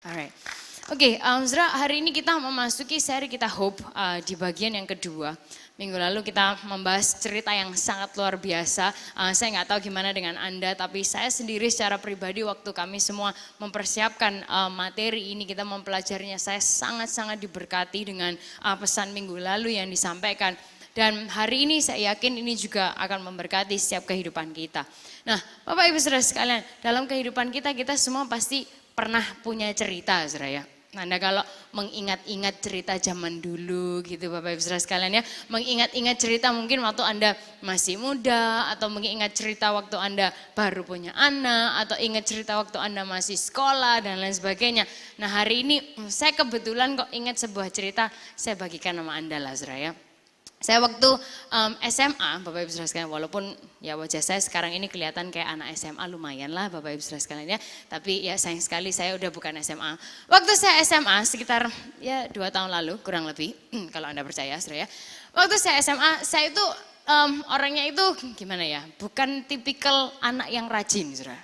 Alright. Oke, Saudara, hari ini kita memasuki seri kita Hope di bagian yang kedua. Minggu lalu kita membahas cerita yang sangat luar biasa. Saya nggak tahu gimana dengan Anda, tapi saya sendiri secara pribadi waktu kami semua mempersiapkan materi ini, kita mempelajarinya, saya sangat-sangat diberkati dengan pesan minggu lalu yang disampaikan. Dan hari ini saya yakin ini juga akan memberkati setiap kehidupan kita. Nah, Bapak Ibu Saudara sekalian, dalam kehidupan kita semua pasti pernah punya cerita, saudara ya. Anda kalau mengingat-ingat cerita zaman dulu gitu Bapak Ibu Saudara sekalian ya. Mengingat-ingat cerita mungkin waktu Anda masih muda, atau mengingat cerita waktu Anda baru punya anak, atau ingat cerita waktu Anda masih sekolah dan lain sebagainya. Nah hari ini saya kebetulan kok ingat sebuah cerita, saya bagikan sama Anda lah saudara ya. Saya waktu SMA, Bapak Ibu Saudara sekalian, walaupun ya wajah saya sekarang ini kelihatan kayak anak SMA lumayan lah Bapak Ibu Saudara sekalian ya. Tapi ya sayang sekali saya udah bukan SMA. Waktu saya SMA sekitar ya 2 tahun lalu kurang lebih, kalau Anda percaya saudara ya. Waktu saya SMA, saya itu orangnya itu gimana ya, bukan tipikal anak yang rajin saudara.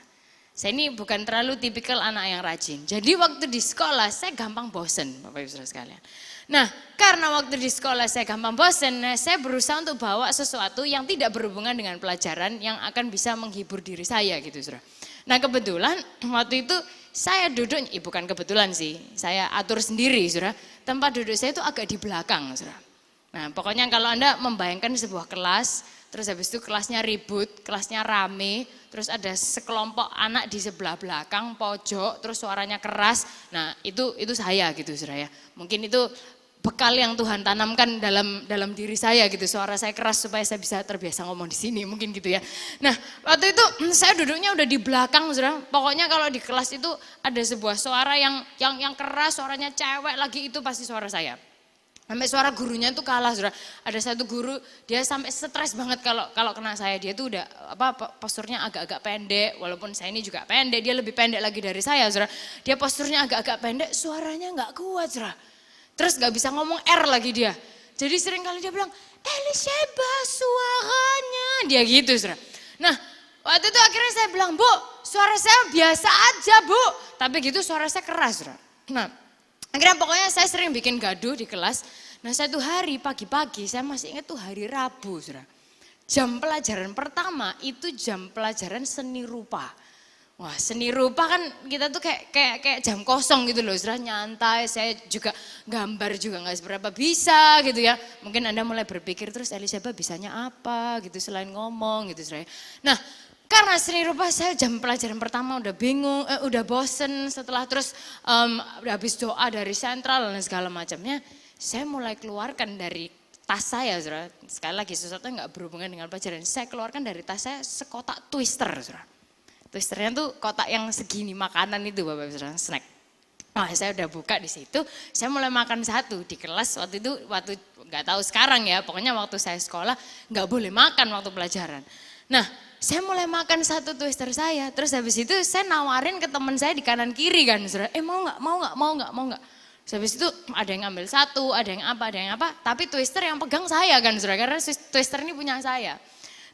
Saya ini bukan terlalu tipikal anak yang rajin. Jadi waktu di sekolah saya gampang bosen Bapak Ibu Saudara sekalian. Nah, karena waktu di sekolah saya gampang bosen, saya berusaha untuk bawa sesuatu yang tidak berhubungan dengan pelajaran yang akan bisa menghibur diri saya gitu, saudara. Nah, kebetulan waktu itu saya duduk, bukan kebetulan sih, saya atur sendiri, saudara. Tempat duduk saya itu agak di belakang, saudara. Nah, pokoknya kalau Anda membayangkan sebuah kelas, terus habis itu kelasnya ribut, kelasnya rame, terus ada sekelompok anak di sebelah belakang, pojok, terus suaranya keras. Nah, itu saya gitu, saudara ya. Mungkin itu bekal yang Tuhan tanamkan dalam diri saya gitu, suara saya keras supaya saya bisa terbiasa ngomong di sini, mungkin gitu ya. Nah, waktu itu saya duduknya udah di belakang, saudara. Pokoknya kalau di kelas itu ada sebuah suara yang keras, suaranya cewek lagi, itu pasti suara saya. Sampai suara gurunya tuh kalah, saudara. Ada satu guru, dia sampai stres banget kalau kena saya. Dia tuh udah posturnya agak-agak pendek, walaupun saya ini juga pendek, dia lebih pendek lagi dari saya, saudara. Dia posturnya agak-agak pendek, suaranya nggak kuat, saudara. Terus gak bisa ngomong R lagi dia. Jadi sering kali dia bilang, Elisheba suaranya. Dia gitu, saudara. Nah, waktu itu akhirnya saya bilang, Bu, suara saya biasa aja, Bu. Tapi gitu suara saya keras, saudara. Nah, akhirnya pokoknya saya sering bikin gaduh di kelas. Nah, satu hari pagi-pagi, saya masih ingat tuh hari Rabu, saudara. Jam pelajaran pertama itu jam pelajaran seni rupa. Wah, seni rupa kan kita tuh kayak jam kosong gitu loh, saudara, nyantai. Saya juga gambar juga nggak seberapa bisa gitu ya. Mungkin Anda mulai berpikir terus Elisheba bisanya apa gitu selain ngomong gitu, saudara. Nah, karena seni rupa saya jam pelajaran pertama udah bingung, udah bosen, setelah terus udah habis doa dari sentral dan segala macamnya, saya mulai keluarkan dari tas saya, saudara. Sekali lagi sesuatu yang nggak berhubungan dengan pelajaran, saya keluarkan dari tas saya sekotak twister, saudara. Twisternya tuh kotak yang segini makanan itu Bapak Ibu Saudara, snack. Wah, saya udah buka di situ, saya mulai makan satu di kelas waktu itu, waktu nggak tahu sekarang ya, pokoknya waktu saya sekolah nggak boleh makan waktu pelajaran. Nah, saya mulai makan satu twister saya, terus habis itu saya nawarin ke teman saya di kanan kiri kan, saudara, mau nggak. Terus habis itu ada yang ambil satu, ada yang apa, tapi twister yang pegang saya kan, saudara, karena twister ini punya saya.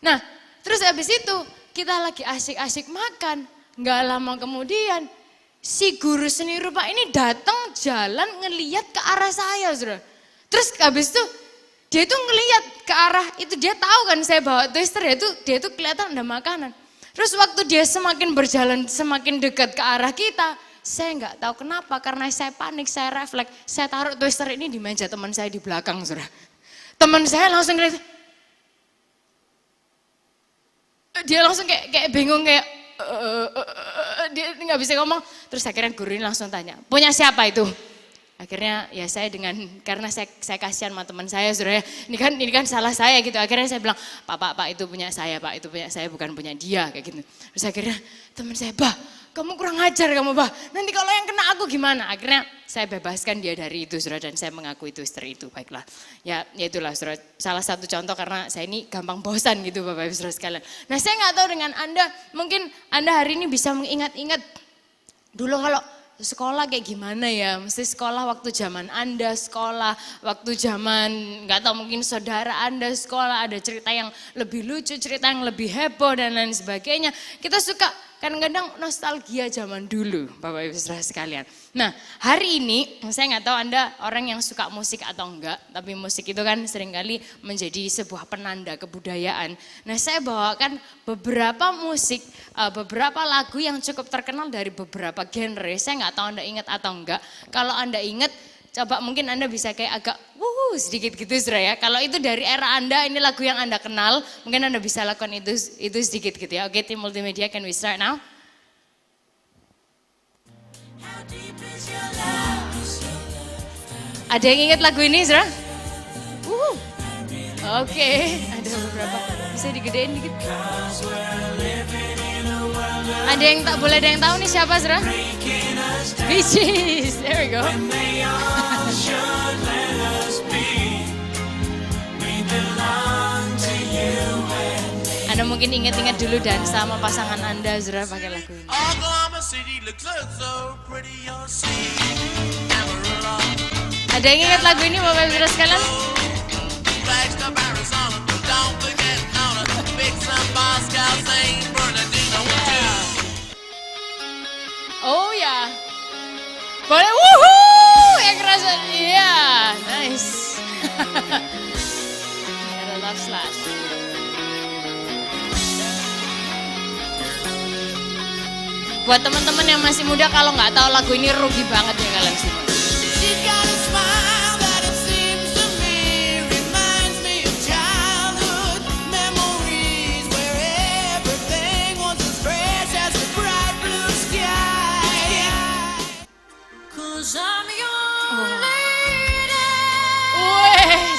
Nah, terus habis itu kita lagi asik-asik makan, nggak lama kemudian si guru seni rupa ini datang jalan ngeliat ke arah saya, saudara. Terus habis itu dia tuh ngeliat ke arah itu, dia tahu kan saya bawa twister, dia tuh kelihatan ada makanan. Terus waktu dia semakin berjalan semakin dekat ke arah kita, saya nggak tahu kenapa, karena saya panik, saya refleks, saya taruh twister ini di meja teman saya di belakang, saudara. Teman saya langsung ngeliat, dia langsung kayak bingung, kayak dia nggak bisa ngomong. Terus akhirnya guru ini langsung tanya, punya siapa itu? Akhirnya ya saya karena saya kasihan sama teman saya, saudara, ini kan salah saya gitu. Akhirnya saya bilang, Pak, itu punya saya, Pak, itu punya saya, bukan punya dia, kayak gitu. Terus akhirnya teman saya, Bah, kamu kurang ajar kamu, Bah, nanti kalau yang kena aku gimana? Akhirnya saya bebaskan dia dari itu, saudara, dan saya mengakui twister itu. Baiklah, ya itulah, saudara, salah satu contoh karena saya ini gampang bosan gitu Bapak Ibu Saudara sekalian. Nah, saya nggak tahu dengan Anda, mungkin Anda hari ini bisa mengingat-ingat dulu kalau sekolah kayak gimana ya, mesti sekolah waktu zaman Anda sekolah, waktu zaman nggak tahu mungkin saudara Anda sekolah, ada cerita yang lebih lucu, cerita yang lebih heboh dan lain sebagainya. Kita suka kadang-kadang nostalgia zaman dulu Bapak Ibu Saudara sekalian. Nah hari ini saya nggak tahu Anda orang yang suka musik atau enggak, tapi musik itu kan seringkali menjadi sebuah penanda kebudayaan. Nah saya bawakan beberapa musik, beberapa lagu yang cukup terkenal dari beberapa genre. Saya nggak tahu Anda ingat atau enggak. Kalau Anda ingat, coba mungkin Anda bisa kayak agak sedikit gitu Saudara ya. Kalau itu dari era Anda, ini lagu yang Anda kenal, mungkin Anda bisa lakukan itu sedikit gitu ya. Oke, tim multimedia, can we start now? Ada yang ingat lagu ini Saudara? Oke, ada beberapa. Bisa digedein dikit. Ada yang tak boleh, ada yang tahu nih siapa Saudara? Bee Gees, there we go. Anda mungkin ingat-ingat dulu dan sama pasangan Anda Saudara pakai lagu ini. Ada yang ingat lagu ini Bapak Ibu Saudara sekalian? Oh ya, boleh yang kerasa, iya, nice. Ada love slash. Buat teman-teman yang masih muda kalau nggak tahu lagu ini rugi banget ya kalian semua.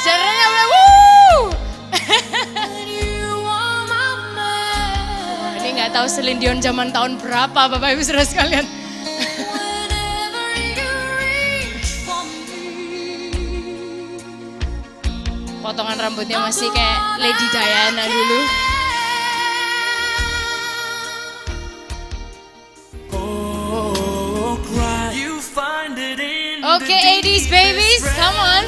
Jaranya boleh ini nggak tahu Celine Dion zaman tahun berapa Bapak Ibu Saudara sekalian. Potongan rambutnya masih kayak Lady Diana dulu. Okay, 80s babies, come on.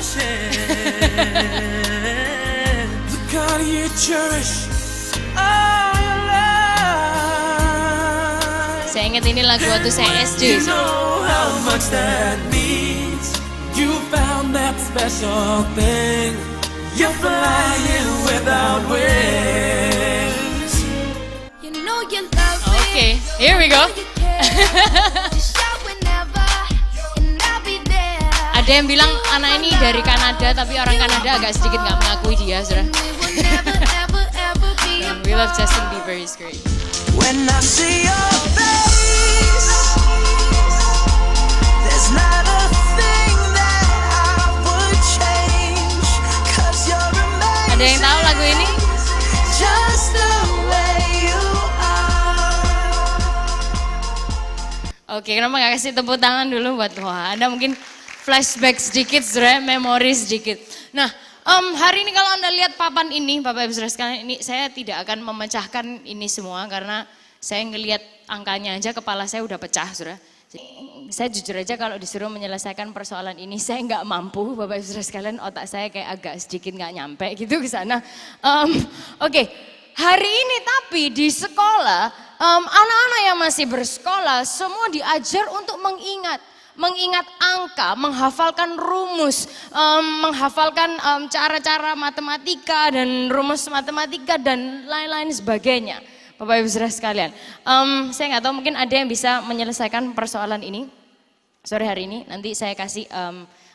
Saya ingat ini lagu waktu saya SD. Okay, here we go. Ada yang bilang anak ini dari Kanada, tapi orang Kanada agak sedikit nggak mengakui dia, Saudara. We love Justin Bieber, he's great. When I see your face, there's not a thing that I would change, 'cause you're amazing. Ada yang tahu lagu ini? Just the way you are. Oke, kenapa nggak kasih tepuk tangan dulu buat Anda mungkin flashback sedikit, Saudara, memori sedikit. Nah, hari ini kalau Anda lihat papan ini, Bapak Ibu Saudara sekalian, ini saya tidak akan memecahkan ini semua karena saya ngelihat angkanya aja kepala saya udah pecah, Saudara. Saya jujur aja kalau disuruh menyelesaikan persoalan ini saya nggak mampu, Bapak Ibu Saudara sekalian, otak saya kayak agak sedikit nggak nyampe gitu ke sana. Oke, hari ini tapi di sekolah, anak-anak yang masih bersekolah semua diajar untuk mengingat angka, menghafalkan rumus, menghafalkan cara-cara matematika dan rumus matematika dan lain-lain sebagainya. Bapak Ibu Saudara sekalian, saya nggak tahu mungkin ada yang bisa menyelesaikan persoalan ini sore hari ini. Nanti saya kasih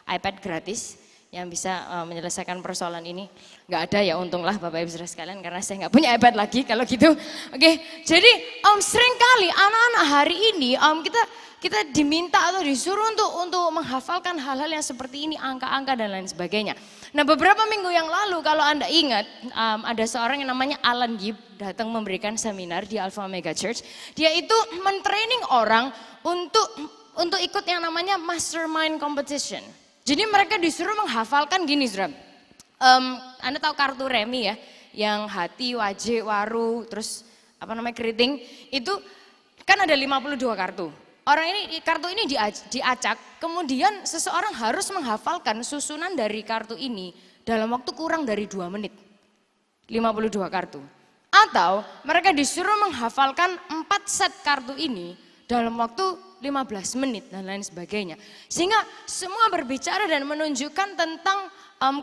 iPad gratis yang bisa menyelesaikan persoalan ini. Nggak ada ya, untunglah Bapak Ibu Saudara sekalian karena saya nggak punya iPad lagi kalau gitu. Oke, jadi seringkali anak-anak hari ini kita diminta atau disuruh untuk menghafalkan hal-hal yang seperti ini, angka-angka dan lain sebagainya. Nah beberapa minggu yang lalu kalau Anda ingat, ada seorang yang namanya Alan Gibb datang memberikan seminar di Alpha Omega Church. Dia itu mentraining orang untuk ikut yang namanya Mastermind Competition. Jadi mereka disuruh menghafalkan gini, Saudara. Anda tahu kartu remi ya, yang hati, wajib, waru, terus keriting, itu kan ada 52 kartu. Kartu ini diacak, kemudian seseorang harus menghafalkan susunan dari kartu ini dalam waktu kurang dari 2 menit. 52 kartu. Atau mereka disuruh menghafalkan 4 set kartu ini dalam waktu 15 menit dan lain sebagainya. Sehingga semua berbicara dan menunjukkan tentang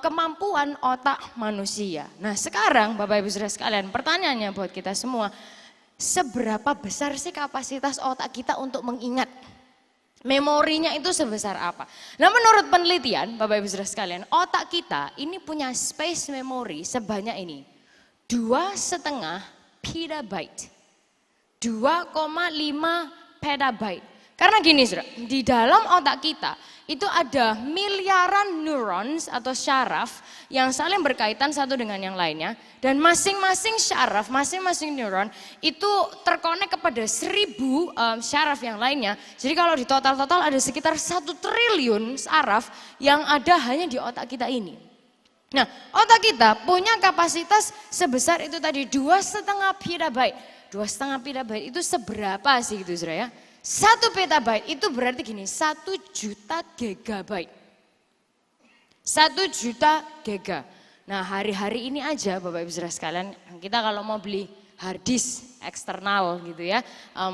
kemampuan otak manusia. Nah sekarang Bapak Ibu Saudara sekalian, pertanyaannya buat kita semua, seberapa besar sih kapasitas otak kita untuk mengingat? Memorinya itu sebesar apa? Nah menurut penelitian Bapak Ibu Saudara sekalian, otak kita ini punya space memory sebanyak ini. 2,5 petabyte. 2,5 petabyte. Karena gini saudara, di dalam otak kita itu ada miliaran neurons atau syaraf yang saling berkaitan satu dengan yang lainnya. Dan masing-masing syaraf, masing-masing neuron itu terkonek kepada 1.000 syaraf yang lainnya. Jadi kalau di total-total ada sekitar 1 triliun syaraf yang ada hanya di otak kita ini. Nah otak kita punya kapasitas sebesar itu tadi 2,5 petabyte. 2,5 petabyte itu seberapa sih gitu saudara ya? 1 petabyte itu berarti gini, 1 juta gigabyte. 1 juta giga. Nah hari-hari ini aja Bapak Ibu Saudara sekalian, kita kalau mau beli hard disk eksternal gitu ya,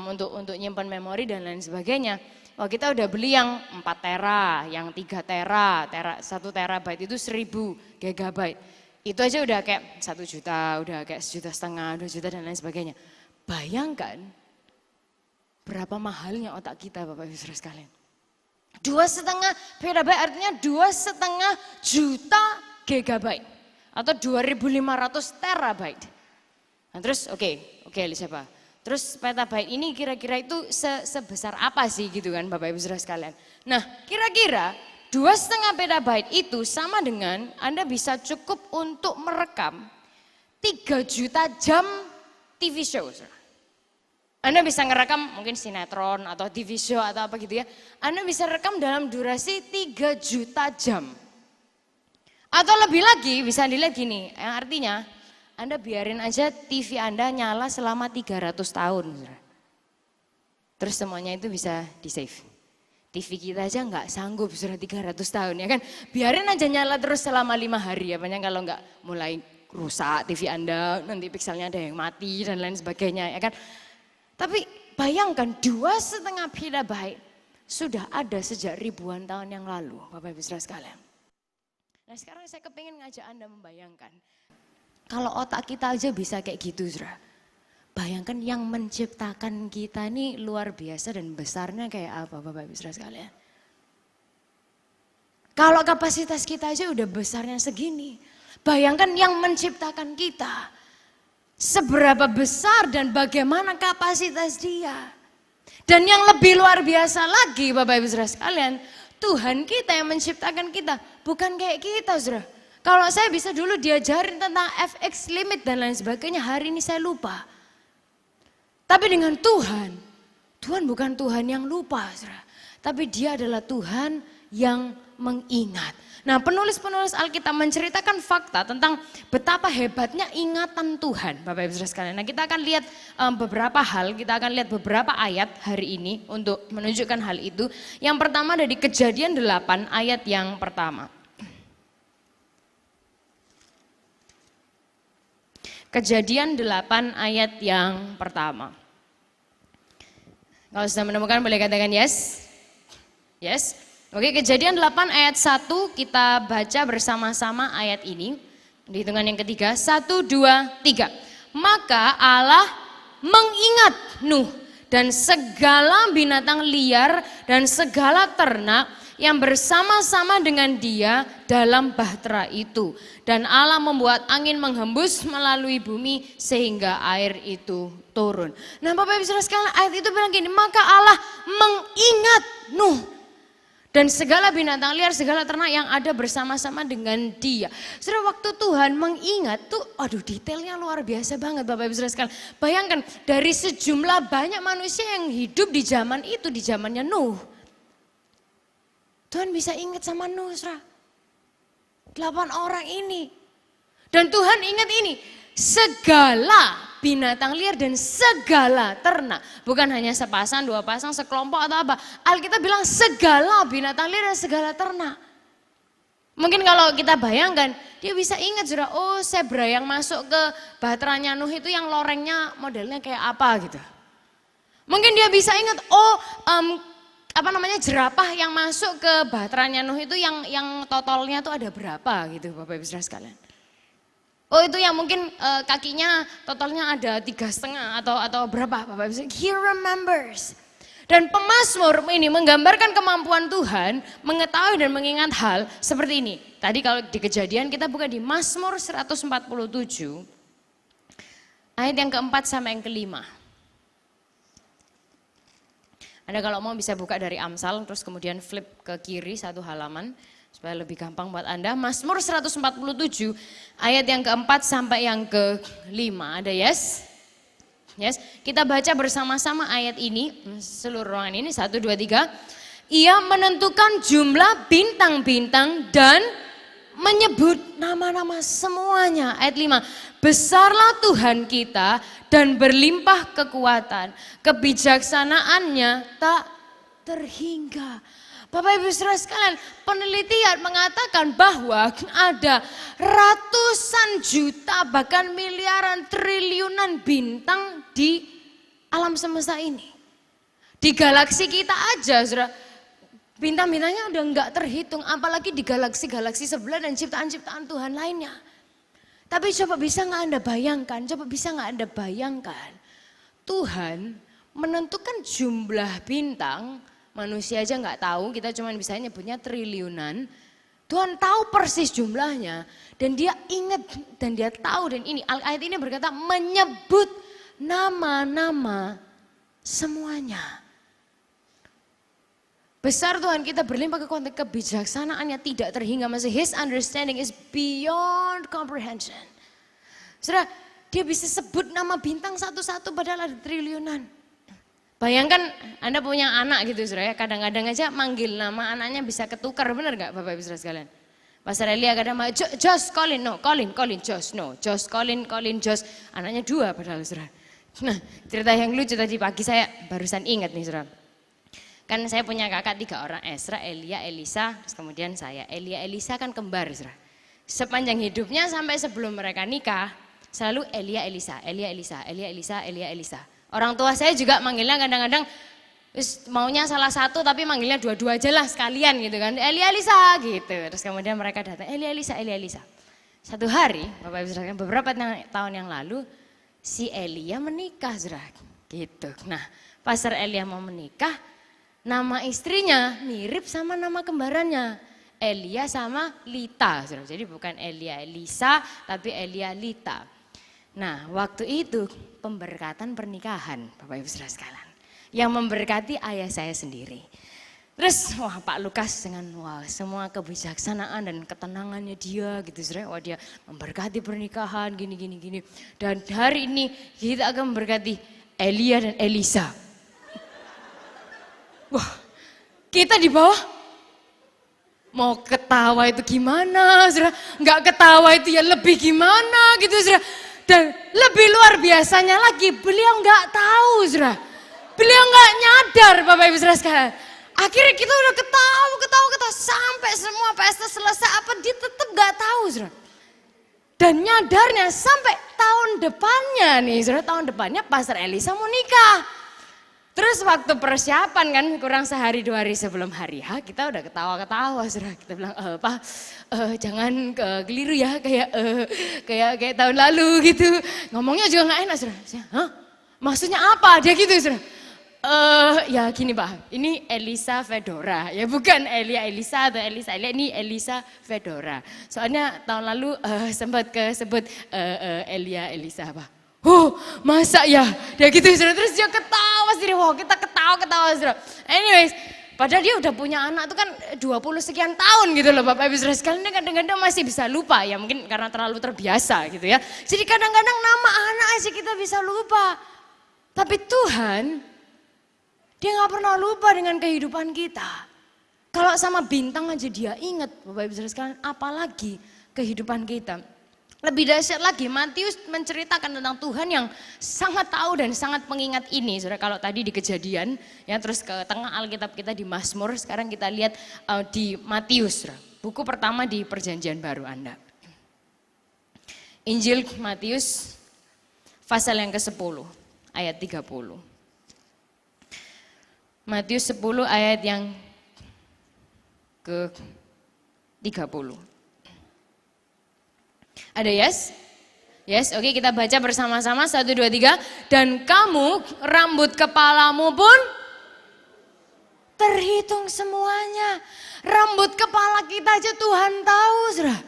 untuk nyimpan memori dan lain sebagainya. Oh kita udah beli yang 4 tera, yang 3 tera, 1 terabyte itu 1.000 gigabyte. Itu aja udah kayak 1 juta, udah kayak 1,5 juta, 2 juta dan lain sebagainya. Bayangkan berapa mahalnya otak kita Bapak Ibu Saudara sekalian. 2,5 petabyte artinya 2,5 juta gigabyte. Atau 2.500 terabyte. Nah terus oke Elisabeth. Terus petabyte ini kira-kira itu sebesar apa sih gitu kan Bapak Ibu Saudara sekalian. Nah kira-kira 2,5 petabyte itu sama dengan Anda bisa cukup untuk merekam 3 juta jam TV show. Anda bisa ngerekam mungkin sinetron atau TV show atau apa gitu ya. Anda bisa rekam dalam durasi 3 juta jam. Atau lebih lagi bisa dilihat gini, yang artinya Anda biarin aja TV Anda nyala selama 300 tahun. Terus semuanya itu bisa di save. TV kita aja nggak sanggup sudah 300 tahun ya kan. Biarin aja nyala terus selama 5 hari ya. Banyak kalau nggak mulai rusak TV Anda, nanti pikselnya ada yang mati dan lain sebagainya ya kan. Tapi bayangkan 2,5 petabyte sudah ada sejak ribuan tahun yang lalu Bapak Ibu Saudara sekalian. Nah sekarang saya kepingin ngajak Anda membayangkan. Kalau otak kita aja bisa kayak gitu saudara. Bayangkan yang menciptakan kita ini luar biasa dan besarnya kayak apa Bapak Ibu Saudara sekalian. Kalau kapasitas kita aja udah besarnya segini. Bayangkan yang menciptakan kita. Seberapa besar dan bagaimana kapasitas dia. Dan yang lebih luar biasa lagi Bapak Ibu Saudara sekalian. Tuhan kita yang menciptakan kita. Bukan kayak kita saudara. Kalau saya bisa dulu diajarin tentang FX limit dan lain sebagainya. Hari ini saya lupa. Tapi dengan Tuhan. Tuhan bukan Tuhan yang lupa saudara. Tapi dia adalah Tuhan yang mengingat. Nah penulis-penulis Alkitab menceritakan fakta tentang betapa hebatnya ingatan Tuhan Bapak Ibu Saudara sekalian. Nah kita akan lihat beberapa hal, kita akan lihat beberapa ayat hari ini untuk menunjukkan hal itu. Yang pertama dari Kejadian 8 ayat yang pertama. Kejadian 8 ayat yang pertama. Kalau sudah menemukan boleh katakan yes. Yes. Oke, Kejadian 8 ayat 1 kita baca bersama-sama ayat ini. Di hitungan yang ketiga, 1, 2, 3. Maka Allah mengingat Nuh dan segala binatang liar dan segala ternak yang bersama-sama dengan dia dalam bahtera itu. Dan Allah membuat angin menghembus melalui bumi sehingga air itu turun. Nah Bapak Ibu Saudara sekalian, ayat itu bilang gini, maka Allah mengingat Nuh. Dan segala binatang liar, segala ternak yang ada bersama-sama dengan dia. Saudara waktu Tuhan mengingat tuh, aduh detailnya luar biasa banget Bapak Ibu Saudara sekalian. Bayangkan dari sejumlah banyak manusia yang hidup di zaman itu, di zamannya Nuh. Tuhan bisa ingat sama Nuh saudara. 8 orang ini. Dan Tuhan ingat ini, segala binatang liar dan segala ternak. Bukan hanya sepasang, 2 pasang, sekelompok atau apa. Alkitab bilang segala binatang liar dan segala ternak. Mungkin kalau kita bayangkan, dia bisa ingat saudara, oh zebra yang masuk ke bahteranya Nuh itu yang lorengnya modelnya kayak apa gitu. Mungkin dia bisa ingat, oh jerapah yang masuk ke bahteranya Nuh itu yang totalnya tuh ada berapa gitu Bapak Ibu Saudara sekalian. Oh itu yang mungkin kakinya totalnya ada 3,5 atau berapa Bapak Ibu. He remembers. Dan pemazmur ini menggambarkan kemampuan Tuhan mengetahui dan mengingat hal seperti ini. Tadi kalau di Kejadian kita buka di Mazmur 147 ayat yang keempat sampai yang kelima. Anda kalau mau bisa buka dari Amsal terus kemudian flip ke kiri satu halaman supaya lebih gampang buat Anda. Mazmur 147 ayat yang keempat sampai yang kelima. Ada yes? Yes, kita baca bersama-sama ayat ini, seluruh ruangan ini, 1, 2, 3. Ia menentukan jumlah bintang-bintang dan menyebut nama-nama semuanya. Ayat 5, besarlah Tuhan kita dan berlimpah kekuatan, kebijaksanaannya tak terhingga. Bapak Ibu Saudara sekalian, penelitian mengatakan bahwa ada ratusan juta bahkan miliaran triliunan bintang di alam semesta ini. Di galaksi kita aja Saudara, bintang-bintangnya udah enggak terhitung, apalagi di galaksi-galaksi sebelah dan ciptaan-ciptaan Tuhan lainnya. Tapi coba bisa nggak Anda bayangkan, Tuhan menentukan jumlah bintang. Manusia aja nggak tahu, kita cuma bisa nyebutnya triliunan. Tuhan tahu persis jumlahnya dan dia ingat dan dia tahu, dan ini ayat ini berkata menyebut nama-nama semuanya. Besar Tuhan kita, berlimpah kekuatan, kebijaksanaannya tidak terhingga. Maksudnya His understanding is beyond comprehension. Saudara, dia bisa sebut nama bintang satu-satu padahal ada triliunan. Bayangkan Anda punya anak gitu saudara ya, kadang-kadang aja manggil nama anaknya bisa ketukar, benar gak Bapak Ibu saudara sekalian? Pastor Elia kadang Josh, Colin, no, Colin, Josh, no, Josh, Colin, Josh, anaknya 2 padahal saudara. Nah cerita yang lucu tadi pagi saya barusan ingat nih saudara. Kan saya punya kakak 3 orang, Ezra, Elia, Elisa, terus kemudian saya. Elia, Elisa kan kembar saudara. Sepanjang hidupnya sampai sebelum mereka nikah, selalu Elia, Elisa, Elia, Elisa, Elia, Elisa, Elia, Elisa. Orang tua saya juga manggilnya kadang-kadang maunya salah satu tapi manggilnya dua-dua aja lah sekalian gitu kan. Elia, Elisa gitu. Terus kemudian mereka datang, Elia, Elisa, Elia, Elisa. Satu hari, Bapak Ibu Saudara, beberapa tahun yang lalu si Elia menikah saudara gitu. Nah Pastor Elia mau menikah, nama istrinya mirip sama nama kembarannya. Elia sama Lita saudara. Jadi bukan Elia Elisa tapi Elia Lita. Nah waktu itu pemberkatan pernikahan Bapak Ibu Saudara sekalian. Yang memberkati ayah saya sendiri. Terus wah Pak Lukas dengan wah semua kebijaksanaan dan ketenangannya dia gitu saudara. Wah dia memberkati pernikahan gini. Dan hari ini kita akan memberkati Elia dan Elisa. Wah kita di bawah mau ketawa itu gimana saudara. Nggak ketawa itu ya lebih gimana gitu saudara. Dan lebih luar biasanya lagi, beliau nggak tahu, saudara. Beliau nggak nyadar, Bapak Ibu Saudara sekalian. Akhirnya kita udah ketawa sampai semua pesta selesai, apa dia tetap nggak tahu, saudara. Dan nyadarnya sampai tahun depannya nih, saudara, tahun depannya Pastor Elisa mau nikah. Terus waktu persiapan kan kurang sehari 2 hari sebelum hari H kita udah ketawa-ketawa saudara. Kita bilang Pak jangan keliru ya kayak tahun lalu gitu. Ngomongnya juga gak enak saudara. Hah? Maksudnya apa? Dia gitu saudara. Ya gini Pak, ini Elisa Fedora. Ya bukan Elia Elisa atau Elisa Elia, ini Elisa Fedora. Soalnya tahun lalu sempat kesebut Elia Elisa Pak. Oh masa ya, dia gitu saudara, terus dia ketawa sendiri, wow kita ketawa saudara. Anyways, padahal dia udah punya anak tuh kan 20 sekian tahun gitu loh Bapak Ibu Saudara sekalian, dia kadang-kadang masih bisa lupa ya mungkin karena terlalu terbiasa gitu ya. Jadi kadang-kadang nama anak aja kita bisa lupa. Tapi Tuhan, dia gak pernah lupa dengan kehidupan kita. Kalau sama bintang aja dia ingat Bapak Ibu Saudara sekalian, apalagi kehidupan kita. Lebih dahsyat lagi, Matius menceritakan tentang Tuhan yang sangat tahu dan sangat mengingat ini. Saudara, kalau tadi di Kejadian, ya terus ke tengah Alkitab kita di Mazmur, sekarang kita lihat di Matius. buku pertama di Perjanjian Baru Anda. Injil Matius pasal yang ke-10 ayat 30. Matius 10 ayat yang ke-30. Ada yes? Yes, oke kita baca bersama-sama 1, 2, 3. Dan kamu rambut kepalamu pun terhitung semuanya. Rambut kepala kita aja Tuhan tahu, saudara.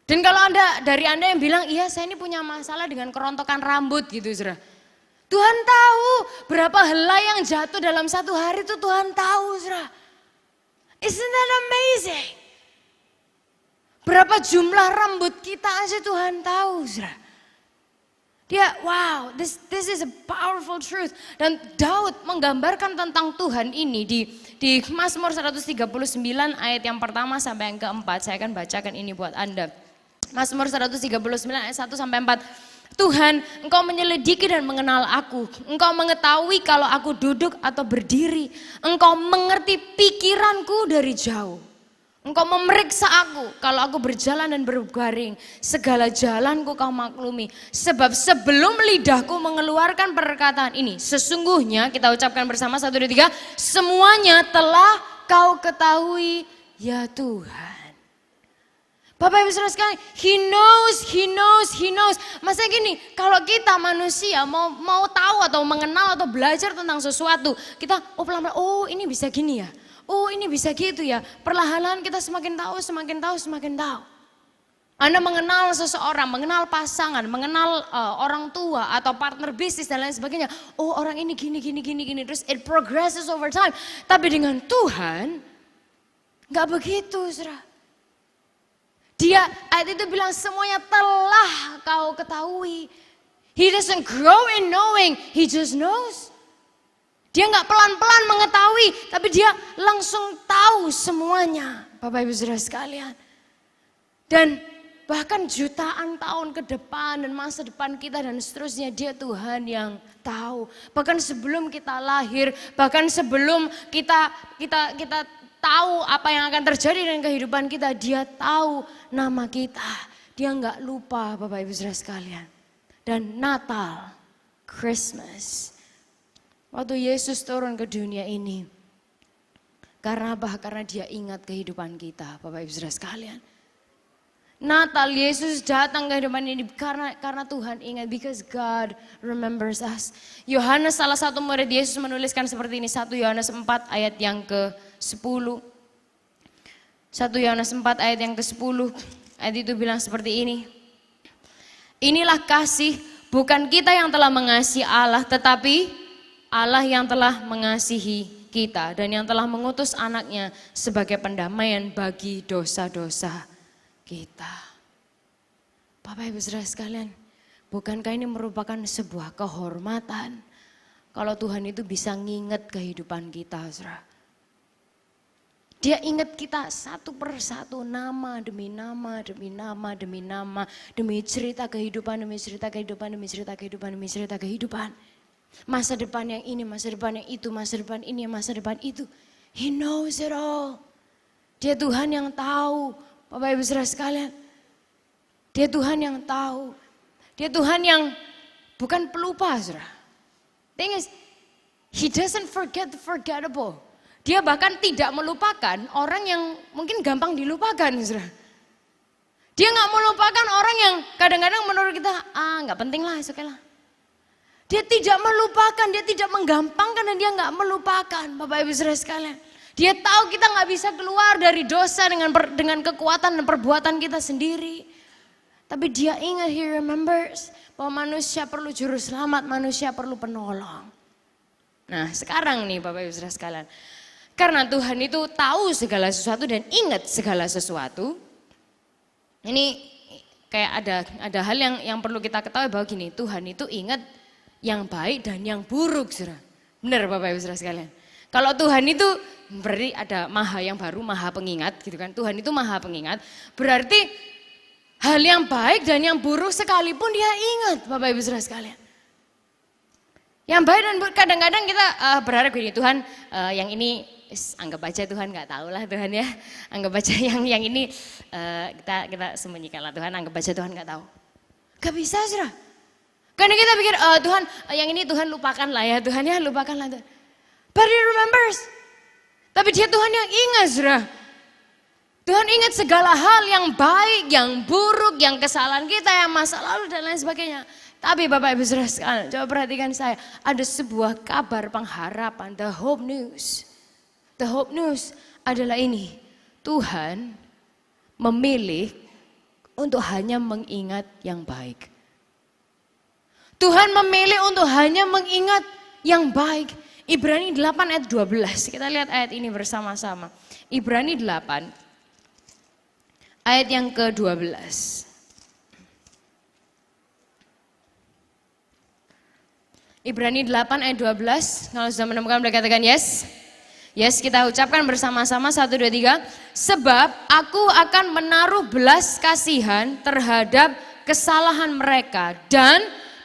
Dan kalau dari Anda yang bilang, iya saya ini punya masalah dengan kerontokan rambut gitu, saudara. Tuhan tahu berapa helai yang jatuh dalam satu hari itu Tuhan tahu, saudara. Isn't that amazing? Berapa jumlah rambut kita aja Tuhan tahu, saudara. Dia, wow, this is a powerful truth. Dan Daud menggambarkan tentang Tuhan ini di Mazmur 139 ayat yang pertama sampai yang keempat. Saya akan bacakan ini buat Anda. Mazmur 139 ayat 1 sampai 4. Tuhan, Engkau menyelidiki dan mengenal aku. Engkau mengetahui kalau aku duduk atau berdiri. Engkau mengerti pikiranku dari jauh. Engkau memeriksa aku kalau aku berjalan dan berbaring. Segala jalanku kau maklumi. Sebab sebelum lidahku mengeluarkan perkataan ini. Sesungguhnya kita ucapkan bersama 1, 2, 3. Semuanya telah kau ketahui ya Tuhan. Bapak Ibu Saudara sekalian, He knows. Masa gini, kalau kita manusia mau tahu atau mengenal atau belajar tentang sesuatu. Kita pelan-pelan, oh ini bisa gini ya. Oh ini bisa gitu ya, perlahan-lahan kita semakin tahu. Anda mengenal seseorang, mengenal pasangan, mengenal orang tua atau partner bisnis dan lain sebagainya. Oh orang ini gini, terus it progresses over time. Tapi dengan Tuhan, gak begitu saudara. Dia ayat itu bilang semuanya telah kau ketahui. He doesn't grow in knowing, he just knows. Dia nggak pelan-pelan mengetahui, tapi dia langsung tahu semuanya, Bapak Ibu Saudara sekalian. Dan bahkan jutaan tahun ke depan dan masa depan kita dan seterusnya, dia Tuhan yang tahu. Bahkan sebelum kita lahir, bahkan sebelum kita tahu apa yang akan terjadi dengan kehidupan kita, dia tahu nama kita. Dia nggak lupa, Bapak Ibu Saudara sekalian. Dan Natal, Christmas. Waktu Yesus turun ke dunia ini. Karena apa? Karena dia ingat kehidupan kita, Bapak Ibu Saudara sekalian. Natal, Yesus datang ke kehidupan ini karena Tuhan ingat. Because God remembers us. Yohanes salah satu murid Yesus menuliskan seperti ini. 1 Yohanes 4 ayat yang ke-10. 1 Yohanes 4 ayat yang ke-10. Ayat itu bilang seperti ini. Inilah kasih, bukan kita yang telah mengasihi Allah, tetapi Allah yang telah mengasihi kita dan yang telah mengutus anaknya sebagai pendamaian bagi dosa-dosa kita. Bapak Ibu Saudara sekalian, bukankah ini merupakan sebuah kehormatan kalau Tuhan itu bisa nginget kehidupan kita, saudara. Dia ingat kita satu persatu, nama demi nama, demi cerita kehidupan, demi cerita kehidupan. Masa depan yang ini, masa depan yang itu, masa depan ini, masa depan itu. He knows it all. Dia Tuhan yang tahu, Bapak Ibu Saudara sekalian. Dia Tuhan yang tahu. Dia Tuhan yang bukan pelupa, saudara. Thing is, He doesn't forget the forgettable. Dia bahkan tidak melupakan orang yang mungkin gampang dilupakan, saudara. Dia nggak melupakan orang yang kadang-kadang menurut kita, nggak penting lah, oke lah. Dia tidak melupakan, dia tidak menggampangkan dan dia nggak melupakan, Bapak Ibu Saudara sekalian. Dia tahu kita nggak bisa keluar dari dosa dengan kekuatan dan perbuatan kita sendiri. Tapi dia ingat, He remembers bahwa manusia perlu juru selamat, manusia perlu penolong. Nah sekarang nih Bapak Ibu Saudara sekalian, karena Tuhan itu tahu segala sesuatu dan ingat segala sesuatu. Ini kayak ada hal yang perlu kita ketahui bahwa gini, Tuhan itu ingat yang baik dan yang buruk, saudara. Benar Bapak Ibu Saudara sekalian. Kalau Tuhan itu berarti ada maha yang baru, maha pengingat gitu kan. Tuhan itu maha pengingat, berarti hal yang baik dan yang buruk sekalipun dia ingat, Bapak Ibu Saudara sekalian. Yang baik dan buruk, kadang-kadang kita berharap gini, Tuhan yang ini anggap aja Tuhan nggak tahu lah Tuhan ya. Anggap aja yang ini kita sembunyikan lah Tuhan, anggap aja Tuhan nggak tahu. Gak bisa Saudara. Karena kita pikir Tuhan yang ini Tuhan lupakan lah ya Tuhan ya, lupakan lah Tuhan. But he remembers. Tapi dia Tuhan yang ingat Saudara. Tuhan ingat segala hal yang baik, yang buruk, yang kesalahan kita, yang masa lalu dan lain sebagainya. Tapi Bapak Ibu Saudara sekalian, coba perhatikan saya. Ada sebuah kabar pengharapan, the hope news. The hope news adalah ini. Tuhan memilih untuk hanya mengingat yang baik. Tuhan memilih untuk hanya mengingat yang baik. Ibrani 8 ayat 12. Kita lihat ayat ini bersama-sama. Ibrani 8 ayat yang ke-12. Ibrani 8 ayat 12. Kalau sudah menemukan boleh katakan yes. Yes, kita ucapkan bersama-sama 1, 2, 3. Sebab aku akan menaruh belas kasihan terhadap kesalahan mereka dan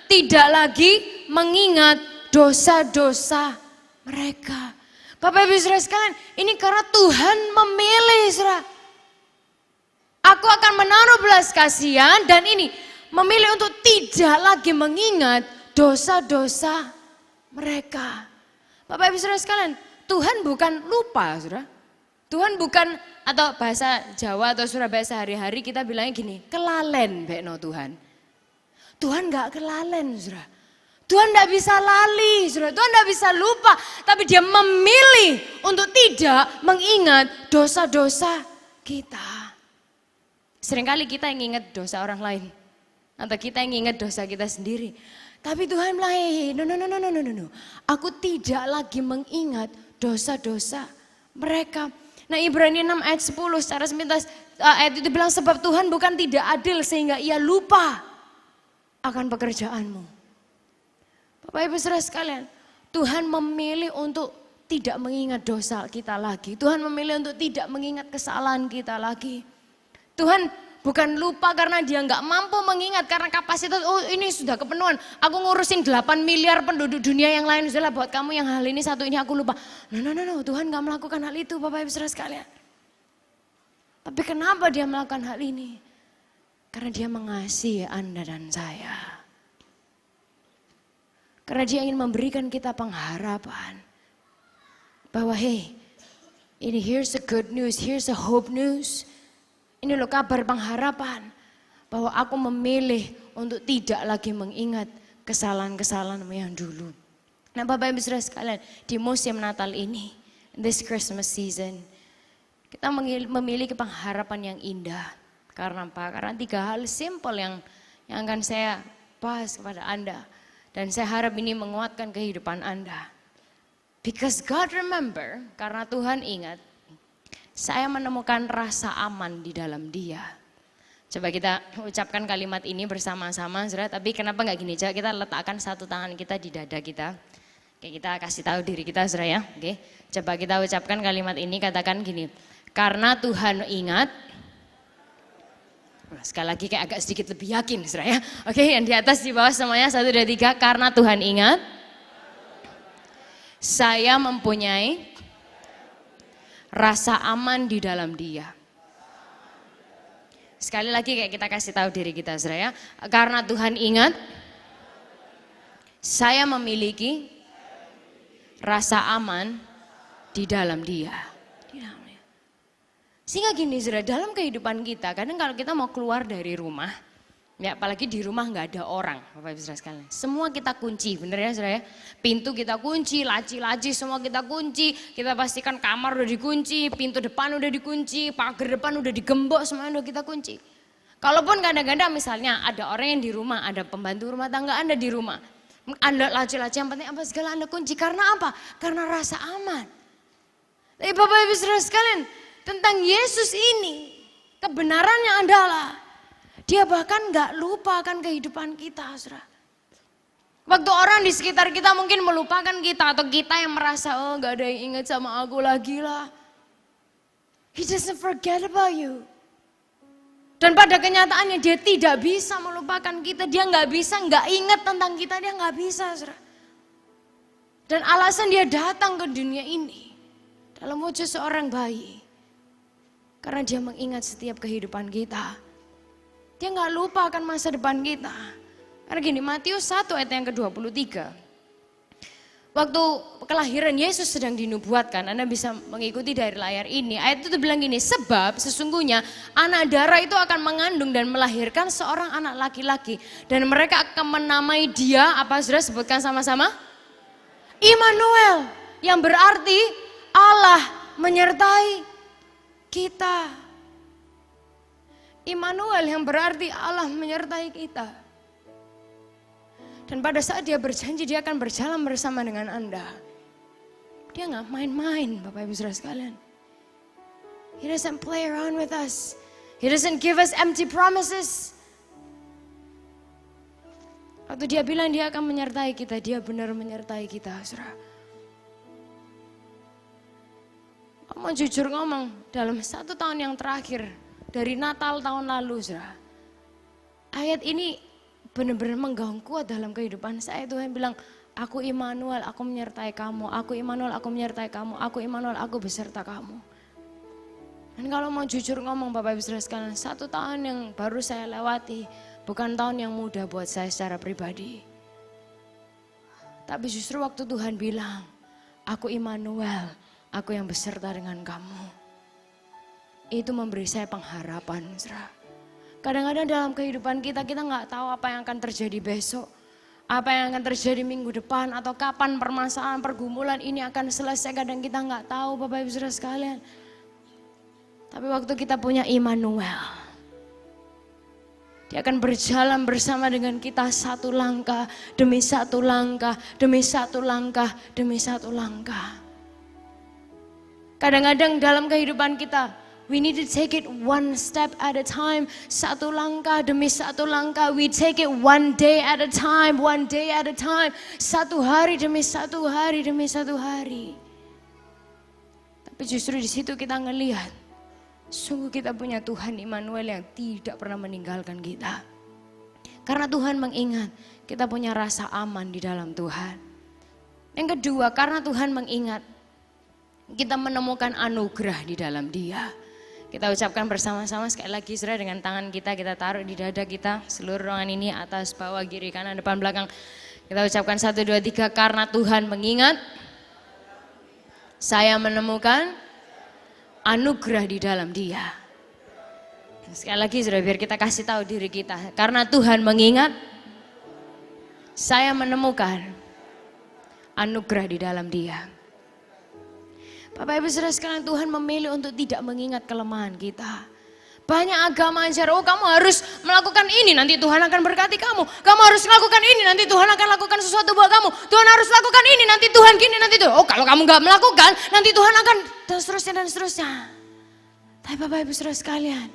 tidak lagi mengingat dosa-dosa mereka. Bapak Ibu Saudara sekalian, ini karena Tuhan memilih Saudara. Aku akan menaruh belas kasihan dan ini memilih untuk tidak lagi mengingat dosa-dosa mereka. Bapak Ibu Saudara sekalian, Tuhan bukan lupa Saudara. Tuhan bukan, atau bahasa Jawa atau Surabaya sehari-hari kita bilangnya gini, kelalen bekno Tuhan. Tuhan gak kelalen Saudara. Tuhan gak bisa lali Saudara. Tuhan gak bisa lupa. Tapi dia memilih untuk tidak mengingat dosa-dosa kita. Seringkali kita yang ingat dosa orang lain. Atau kita yang ingat dosa kita sendiri. Tapi Tuhan bilang, no. Aku tidak lagi mengingat dosa-dosa mereka. Nah Ibrani 6 ayat 10 secara sepintas ayat itu bilang sebab Tuhan bukan tidak adil sehingga ia lupa akan pekerjaanmu. Bapak Ibu Saudara sekalian, Tuhan memilih untuk tidak mengingat dosa kita lagi. Tuhan memilih untuk tidak mengingat kesalahan kita lagi. Tuhan bukan lupa karena dia nggak mampu mengingat karena kapasitas, oh ini sudah kepenuhan. Aku ngurusin 8 miliar penduduk dunia yang lain, sudahlah buat kamu yang hal ini satu ini aku lupa. No, Tuhan nggak melakukan hal itu Bapak Ibu Saudara sekalian. Tapi kenapa dia melakukan hal ini? Karena dia mengasihi Anda dan saya. Karena dia ingin memberikan kita pengharapan. Bahwa ini here's the good news, here's the hope news. Ini loh kabar pengharapan bahwa aku memilih untuk tidak lagi mengingat kesalahan-kesalahanmu yang dulu. Nah Bapak Ibu Saudara sekalian, di musim Natal ini, this Christmas season, kita memiliki pengharapan yang indah. Karena apa? Karena 3 hal simple yang akan saya bahas kepada Anda. Dan saya harap ini menguatkan kehidupan Anda. Because God remember, karena Tuhan ingat, saya menemukan rasa aman di dalam Dia. Coba kita ucapkan kalimat ini bersama-sama, Saudara. Tapi kenapa nggak gini? Coba kita letakkan satu tangan kita di dada kita. Oke, kita kasih tahu diri kita, Saudara ya. Oke, coba kita ucapkan kalimat ini, katakan gini. Karena Tuhan ingat. Sekali lagi kayak agak sedikit lebih yakin, Saudara ya. Oke, yang di atas, di bawah semuanya 1, 2, 3. Karena Tuhan ingat. Saya mempunyai rasa aman di dalam Dia. Sekali lagi kayak kita kasih tahu diri kita Saudara ya. Karena Tuhan ingat, saya memiliki rasa aman di dalam Dia. Sehingga gini Saudara, dalam kehidupan kita, kadang kalau kita mau keluar dari rumah, ya apalagi di rumah nggak ada orang, Bapak Ibu Saudara sekalian. Semua kita kunci, bener ya Saudara ya. Pintu kita kunci, laci-laci semua kita kunci. Kita pastikan kamar udah dikunci, pintu depan udah dikunci, pagar depan udah digembok, semuanya udah kita kunci. Kalaupun kadang-kadang misalnya ada orang yang di rumah, ada pembantu rumah tangga Anda di rumah. Anda laci-laci yang penting apa segala Anda kunci. Karena apa? Karena rasa aman. Tapi Bapak Ibu Saudara sekalian, tentang Yesus ini, kebenarannya adalah Dia bahkan gak lupa akan kehidupan kita, Saudara. Waktu orang di sekitar kita mungkin melupakan kita atau kita yang merasa, oh gak ada yang ingat sama aku lagi lah. He doesn't forget about you. Dan pada kenyataannya dia tidak bisa melupakan kita, dia gak bisa gak ingat tentang kita, dia gak bisa, Saudara. Dan alasan dia datang ke dunia ini dalam wujud seorang bayi. Karena dia mengingat setiap kehidupan kita. Dia gak lupa akan masa depan kita. Karena gini, Matius 1 ayat yang ke-23. Waktu kelahiran Yesus sedang dinubuatkan, Anda bisa mengikuti dari layar ini. Ayat itu bilang gini, sebab sesungguhnya anak darah itu akan mengandung dan melahirkan seorang anak laki-laki. Dan mereka akan menamai dia, apa sudah sebutkan sama-sama? Immanuel, yang berarti Allah menyertai kita. Immanuel yang berarti Allah menyertai kita. Dan pada saat dia berjanji dia akan berjalan bersama dengan Anda. Dia gak main-main Bapak Ibu Saudara sekalian. He doesn't play around with us. He doesn't give us empty promises. Waktu dia bilang dia akan menyertai kita, dia benar menyertai kita, Saudara. Mau jujur ngomong, dalam 1 tahun yang terakhir, dari Natal tahun lalu, Saudara. Ayat ini benar-benar menggaung kuat dalam kehidupan saya. Tuhan bilang, aku Immanuel, aku menyertai kamu. Aku Immanuel, aku menyertai kamu. Aku Immanuel, aku beserta kamu. Dan kalau mau jujur ngomong Bapak Ibu Saudara sekalian, 1 tahun yang baru saya lewati, bukan tahun yang mudah buat saya secara pribadi. Tapi justru waktu Tuhan bilang, aku Immanuel, aku yang beserta dengan kamu. Itu memberi saya pengharapan, Saudara. Kadang-kadang dalam kehidupan kita gak tahu apa yang akan terjadi besok. Apa yang akan terjadi minggu depan atau kapan permasalahan pergumulan ini akan selesai. Kadang kita gak tahu Bapak Ibu Saudara sekalian. Tapi waktu kita punya Immanuel, dia akan berjalan bersama dengan kita 1 langkah demi 1 langkah, demi 1 langkah, demi 1 langkah. Kadang-kadang dalam kehidupan kita, we need to take it 1 step at a time. 1 langkah demi 1 langkah. We take it 1 day at a time. 1 day at a time. 1 hari demi 1 hari demi 1 hari. Tapi justru di situ kita ngelihat, sungguh kita punya Tuhan Immanuel yang tidak pernah meninggalkan kita. Karena Tuhan mengingat kita punya rasa aman di dalam Tuhan. Yang kedua, karena Tuhan mengingat kita menemukan anugerah di dalam Dia. Kita ucapkan bersama-sama sekali lagi, Saudara, dengan tangan kita taruh di dada kita, seluruh ruangan ini, atas, bawah, kiri, kanan, depan, belakang. Kita ucapkan 1, 2, 3, karena Tuhan mengingat, saya menemukan anugerah di dalam Dia. Sekali lagi, Saudara, biar kita kasih tahu diri kita, karena Tuhan mengingat, saya menemukan anugerah di dalam Dia. Bapak Ibu Saudara sekalian, Tuhan memilih untuk tidak mengingat kelemahan kita. Banyak agama ajar, oh kamu harus melakukan ini, nanti Tuhan akan berkati kamu. Kamu harus melakukan ini, nanti Tuhan akan lakukan sesuatu buat kamu. Tuhan harus lakukan ini, nanti Tuhan gini, nanti Tuhan. Oh kalau kamu gak melakukan, nanti Tuhan akan, dan seterusnya dan seterusnya. Tapi Bapak Ibu Saudara sekalian,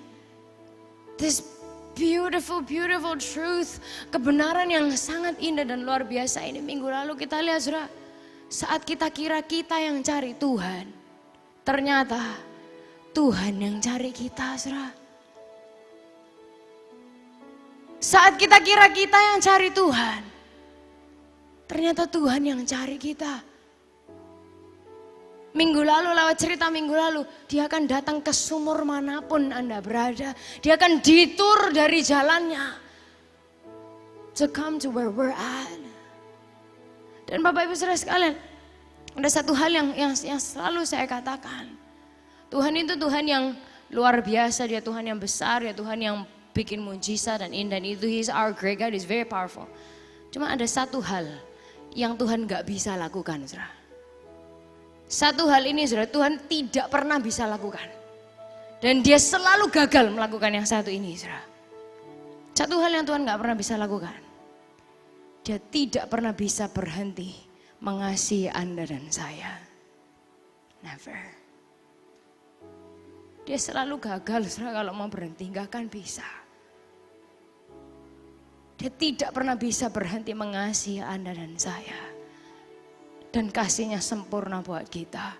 this beautiful, beautiful truth, kebenaran yang sangat indah dan luar biasa ini, minggu lalu kita lihat, Saudara. Saat kita kira kita yang cari Tuhan, ternyata Tuhan yang cari kita, Saudara. Saat kita kira kita yang cari Tuhan, ternyata Tuhan yang cari kita. Minggu lalu, lewat cerita minggu lalu, dia akan datang ke sumur manapun Anda berada. Dia akan ditur dari jalannya to come to where we're at. Dan Bapak Ibu Saudara sekalian, ada satu hal yang selalu saya katakan. Tuhan itu Tuhan yang luar biasa, dia Tuhan yang besar, dia Tuhan yang bikin mujizat dan indah. Itu He's our great God, He's very powerful. Cuma ada satu hal yang Tuhan gak bisa lakukan, Saudara. Satu hal ini, Saudara, Tuhan tidak pernah bisa lakukan. Dan dia selalu gagal melakukan yang satu ini, Saudara. Satu hal yang Tuhan gak pernah bisa lakukan. Dia tidak pernah bisa berhenti mengasihi Anda dan saya. Never. Dia selalu gagal, Saudara, kalau mau berhenti, gak akan bisa. Dia tidak pernah bisa berhenti mengasihi Anda dan saya. Dan kasihnya sempurna buat kita.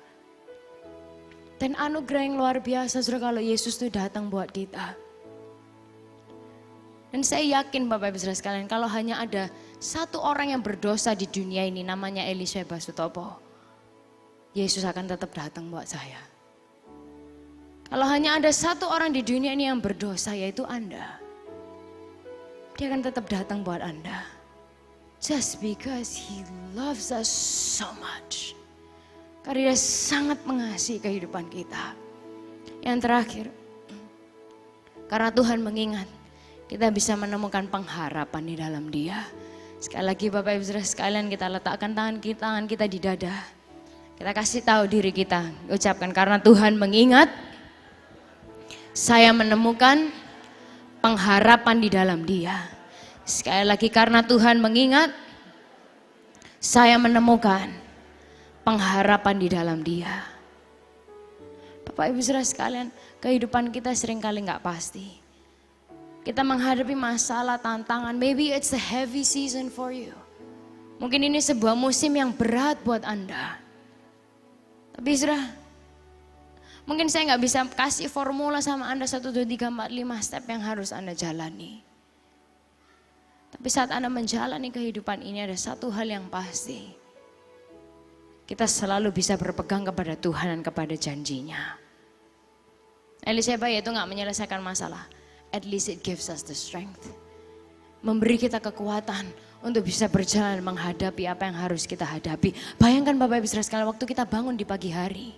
Dan anugerah yang luar biasa, Saudara, kalau Yesus itu datang buat kita. Dan saya yakin Bapak Ibu Saudara sekalian, kalau hanya ada satu orang yang berdosa di dunia ini, namanya Elisha Basutopo. Yesus akan tetap datang buat saya. Kalau hanya ada satu orang di dunia ini yang berdosa, yaitu Anda. Dia akan tetap datang buat Anda. Just because He loves us so much. Karena Dia sangat mengasihi kehidupan kita. Yang terakhir, karena Tuhan mengingat, kita bisa menemukan pengharapan di dalam Dia. Sekali lagi Bapak Ibu Saudara sekalian, kita letakkan tangan kita di dada. Kita kasih tahu diri kita, ucapkan karena Tuhan mengingat, saya menemukan pengharapan di dalam Dia. Sekali lagi karena Tuhan mengingat, saya menemukan pengharapan di dalam Dia. Bapak Ibu Saudara sekalian, kehidupan kita seringkali nggak pasti. Kita menghadapi masalah, tantangan, maybe it's a heavy season for you. Mungkin ini sebuah musim yang berat buat Anda. Tapi saudara, mungkin saya nggak bisa kasih formula sama Anda 1, 2, 3, 4, 5 step yang harus Anda jalani. Tapi saat Anda menjalani kehidupan ini ada satu hal yang pasti. Kita selalu bisa berpegang kepada Tuhan dan kepada janjinya. Eliseba itu nggak menyelesaikan masalah. At least it gives us the strength. Memberi kita kekuatan untuk bisa berjalan menghadapi apa yang harus kita hadapi. Bayangkan Bapak Ibu Saudara sekalian, waktu kita bangun di pagi hari.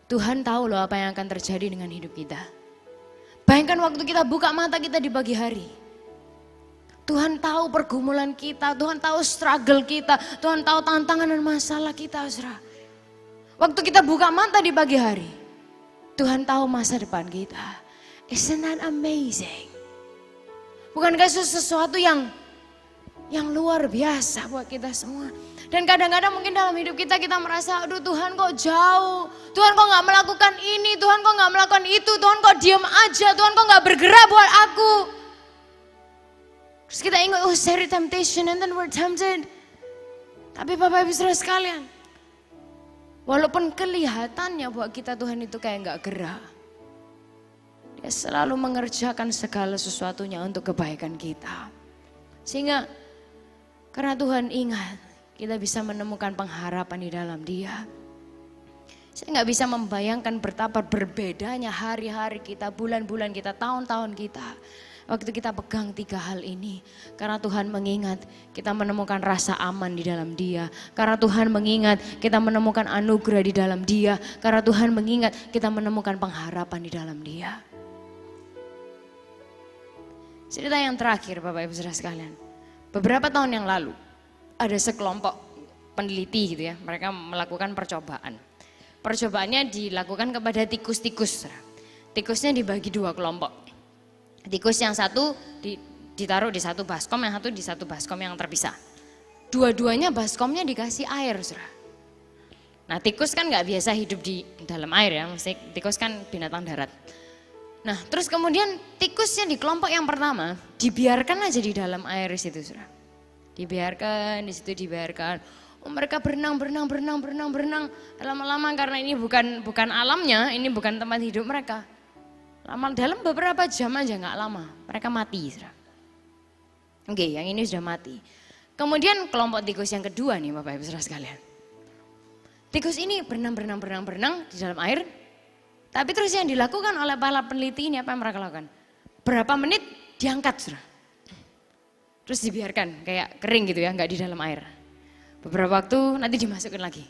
Tuhan tahu loh apa yang akan terjadi dengan hidup kita. Bayangkan waktu kita buka mata kita di pagi hari. Tuhan tahu pergumulan kita, Tuhan tahu struggle kita, Tuhan tahu tantangan dan masalah kita, saudara. Waktu kita buka mata di pagi hari, Tuhan tahu masa depan kita. Isn't that amazing? Bukankah itu sesuatu yang luar biasa buat kita semua? Dan kadang-kadang mungkin dalam hidup kita merasa, aduh Tuhan kok jauh, Tuhan kok gak melakukan ini, Tuhan kok gak melakukan itu, Tuhan kok diam aja, Tuhan kok gak bergerak buat aku. Terus kita ingat, oh very temptation and then we're tempted. Tapi Bapak Ibu Saudara sekalian, walaupun kelihatannya buat kita Tuhan itu kayak gak gerak, Dia selalu mengerjakan segala sesuatunya untuk kebaikan kita. Sehingga karena Tuhan ingat, kita bisa menemukan pengharapan di dalam Dia. Saya nggak bisa membayangkan betapa berbedanya hari-hari kita, bulan-bulan kita, tahun-tahun kita. Waktu kita pegang 3 hal ini. Karena Tuhan mengingat, kita menemukan rasa aman di dalam Dia. Karena Tuhan mengingat, kita menemukan anugerah di dalam Dia. Karena Tuhan mengingat, kita menemukan pengharapan di dalam Dia. Cerita yang terakhir Bapak Ibu Saudara sekalian. Beberapa tahun yang lalu ada sekelompok peneliti gitu ya. Mereka melakukan percobaan. Percobaannya dilakukan kepada tikus-tikus. Tikusnya dibagi 2 kelompok. Tikus yang satu ditaruh di satu baskom, yang satu di satu baskom yang terpisah. Dua-duanya baskomnya dikasih air. Nah tikus kan gak biasa hidup di dalam air ya. Mesti tikus kan binatang darat. Nah terus kemudian tikusnya di kelompok yang pertama dibiarkan aja di dalam air di situ, saudara. Dibiarkan, di situ dibiarkan. Oh, mereka berenang. Lama-lama karena ini bukan alamnya, ini bukan tempat hidup mereka. Lama dalam beberapa jam aja nggak lama, mereka mati, saudara. Oke, yang ini sudah mati. Kemudian kelompok tikus yang kedua nih, Bapak Ibu Saudara sekalian. Tikus ini berenang di dalam air. Tapi terus yang dilakukan oleh para peneliti ini apa yang mereka lakukan? Berapa menit diangkat, saudara. Terus dibiarkan kayak kering gitu ya, nggak di dalam air. Beberapa waktu nanti dimasukkan lagi.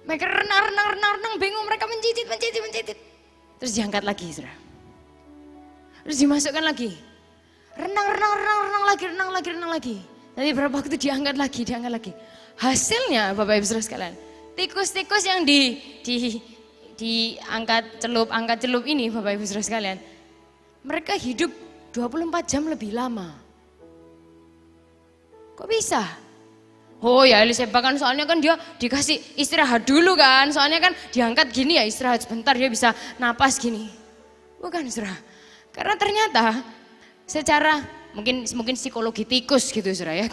Mereka renang, bingung, mereka mencicit. Terus diangkat lagi, saudara. Terus dimasukkan lagi. Renang lagi. Nanti berapa waktu diangkat lagi. Hasilnya Bapak Ibu Saudara sekalian, tikus-tikus yang diangkat celup ini Bapak Ibu Saudara sekalian, mereka hidup 24 jam lebih lama. Kok bisa? Oh ya Eliseba kan soalnya kan dia dikasih istirahat dulu kan, soalnya kan diangkat gini ya istirahat sebentar dia bisa napas gini. Bukan saudara, karena ternyata secara mungkin psikologi tikus gitu saudara ya,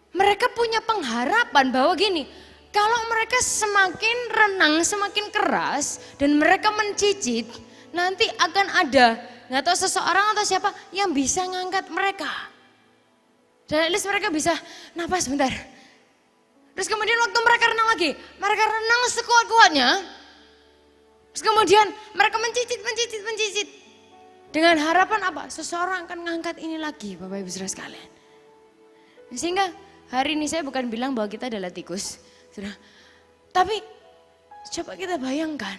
mereka punya pengharapan bahwa gini, kalau mereka semakin renang, semakin keras dan mereka mencicit, nanti akan ada, nggak tahu seseorang atau siapa yang bisa ngangkat mereka. Dan at least mereka bisa napas bentar. Terus kemudian waktu mereka renang lagi, mereka renang sekuat-kuatnya. Terus kemudian mereka mencicit. Dengan harapan apa? Seseorang akan mengangkat ini lagi, Bapak Ibu Saudara sekalian. Sehingga hari ini saya bukan bilang bahwa kita adalah tikus, saudara. Tapi coba kita bayangkan,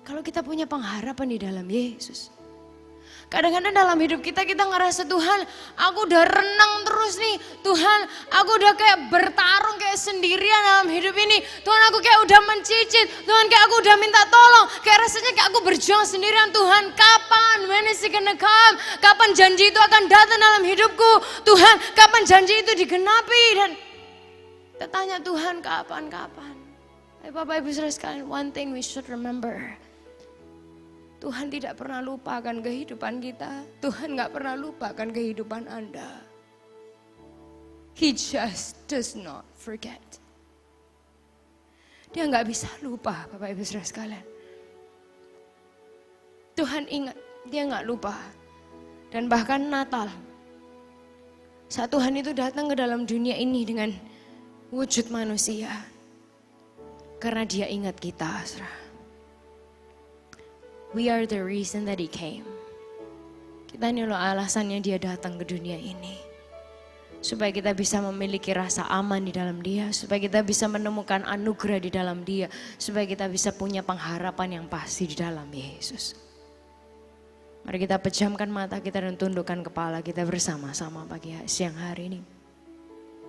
kalau kita punya pengharapan di dalam Yesus. Kadang-kadang dalam hidup kita ngerasa Tuhan, aku udah renang terus nih. Tuhan, aku udah kayak bertarung kayak sendirian dalam hidup ini. Tuhan, aku kayak udah mencicit. Tuhan, kayak aku udah minta tolong. Kayak rasanya kayak aku berjuang sendirian. Tuhan, kapan? When is it gonna come? Kapan janji itu akan datang dalam hidupku? Tuhan, kapan janji itu digenapi? Dan kita tanya Tuhan, kapan? Bapak Ibu Saudara sekalian, one thing we should remember. Tuhan tidak pernah lupakan kehidupan kita. Tuhan gak pernah lupakan kehidupan Anda. He just does not forget. Dia gak bisa lupa, Bapak Ibu Saudara sekalian. Tuhan ingat, dia gak lupa. Dan bahkan Natal, saat Tuhan itu datang ke dalam dunia ini dengan wujud manusia. Karena dia ingat kita, saudara. We are the reason that he came. Kita ini loh alasannya dia datang ke dunia ini. Supaya kita bisa memiliki rasa aman di dalam dia. Supaya kita bisa menemukan anugerah di dalam dia. Supaya kita bisa punya pengharapan yang pasti di dalam Yesus. Mari kita pejamkan mata kita dan tundukkan kepala kita bersama-sama pagi siang hari ini.